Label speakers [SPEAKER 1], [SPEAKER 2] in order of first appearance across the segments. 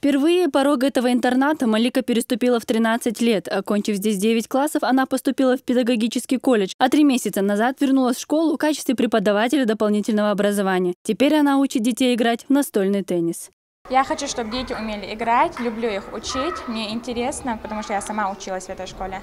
[SPEAKER 1] Впервые порог этого интерната Малика переступила в 13 лет. Окончив здесь 9 классов, она поступила в педагогический колледж, а 3 месяца назад вернулась в школу в качестве преподавателя дополнительного образования. Теперь она учит детей играть в настольный теннис.
[SPEAKER 2] Я хочу, чтобы дети умели играть, люблю их учить, мне интересно, потому что я сама училась в этой школе.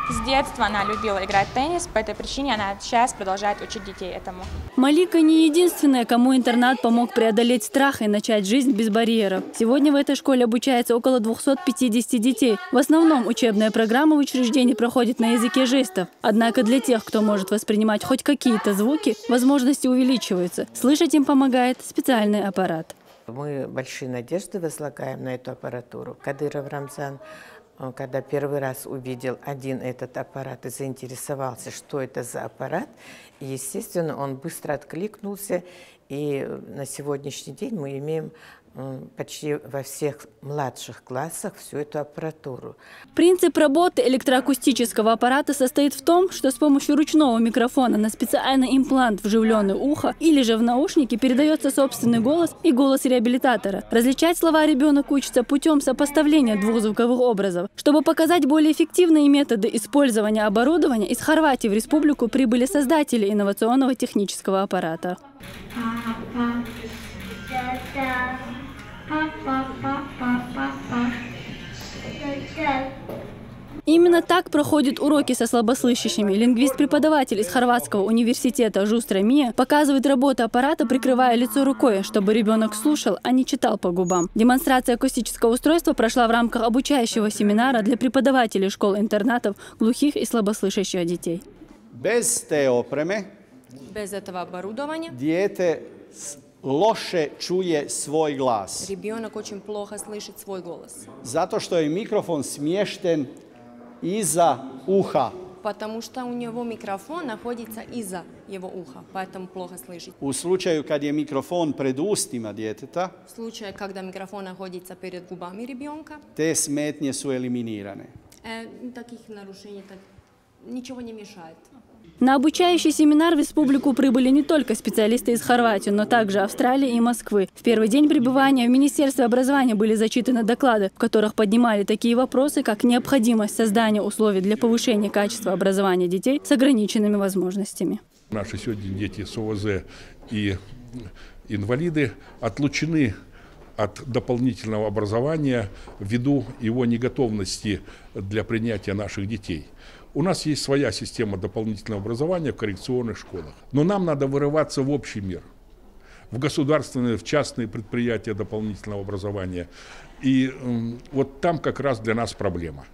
[SPEAKER 2] С детства она любила играть в теннис, по этой причине она сейчас продолжает учить детей этому.
[SPEAKER 1] Малика не единственная, кому интернат помог преодолеть страх и начать жизнь без барьеров. Сегодня в этой школе обучается около 250 детей. В основном учебная программа в учреждении проходит на языке жестов. Однако для тех, кто может воспринимать хоть какие-то звуки, возможности увеличиваются. Слышать им помогает специальный аппарат.
[SPEAKER 3] Мы большие надежды возлагаем на эту аппаратуру. Кадыров Рамзан, когда первый раз увидел один этот аппарат и заинтересовался, что это за аппарат, и, естественно, он быстро откликнулся. И на сегодняшний день мы имеем почти во всех младших классах всю эту аппаратуру.
[SPEAKER 1] Принцип работы электроакустического аппарата состоит в том, что с помощью ручного микрофона на специальный имплант, вживленный в ухо, или же в наушники передается собственный голос и голос реабилитатора. Различать слова ребенок учится путем сопоставления двух звуковых образов. Чтобы показать более эффективные методы использования оборудования, из Хорватии в республику прибыли создатели инновационного технического аппарата. Именно так проходят уроки со слабослышащими. Лингвист-преподаватель из Хорватского университета Жустра Мия показывает работу аппарата, прикрывая лицо рукой, чтобы ребенок слушал, а не читал по губам. Демонстрация акустического устройства прошла в рамках обучающего семинара для преподавателей школ-интернатов глухих и слабослышащих детей.
[SPEAKER 4] Без
[SPEAKER 5] этого оборудования
[SPEAKER 4] loše čuje svoj glas.
[SPEAKER 5] Ребенок очень плохо слышит свой голос.
[SPEAKER 4] Zato što je mikrofon smješten iza uha.
[SPEAKER 5] Потому что у него микрофон находится из-за его уха, поэтому плохо слышит.
[SPEAKER 4] U slučaju kad je mikrofon pred ustima djeteta,
[SPEAKER 5] В случае, когда микрофон находится перед губами ребенка,
[SPEAKER 4] te smetnje su eliminirane.
[SPEAKER 5] таких нарушений ничего не мешает.
[SPEAKER 1] На обучающий семинар в республику прибыли не только специалисты из Хорватии, но также Австралии и Москвы. В первый день пребывания в Министерстве образования были зачитаны доклады, в которых поднимали такие вопросы, как необходимость создания условий для повышения качества образования детей с ограниченными возможностями.
[SPEAKER 6] Наши сегодня дети с ОВЗ и инвалиды отлучены от дополнительного образования ввиду его неготовности для принятия наших детей. У нас есть своя система дополнительного образования в коррекционных школах. Но нам надо вырываться в общий мир, в государственные, в частные предприятия дополнительного образования. И вот там как раз для нас проблема.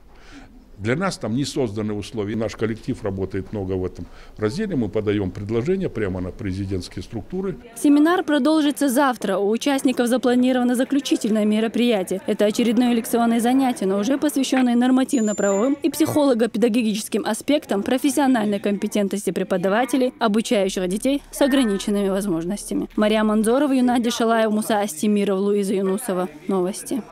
[SPEAKER 6] Для нас там не созданы условия. Наш коллектив работает много в этом разделе. Мы подаем предложения прямо на президентские структуры.
[SPEAKER 1] Семинар продолжится завтра. У участников запланировано заключительное мероприятие. Это очередное лекционное занятие, но уже посвященное нормативно-правовым и психолого-педагогическим аспектам профессиональной компетентности преподавателей, обучающих детей с ограниченными возможностями. Мария Манзорова, Юнадия Шалаева, Муса Астемиров, Луиза Юнусова. Новости.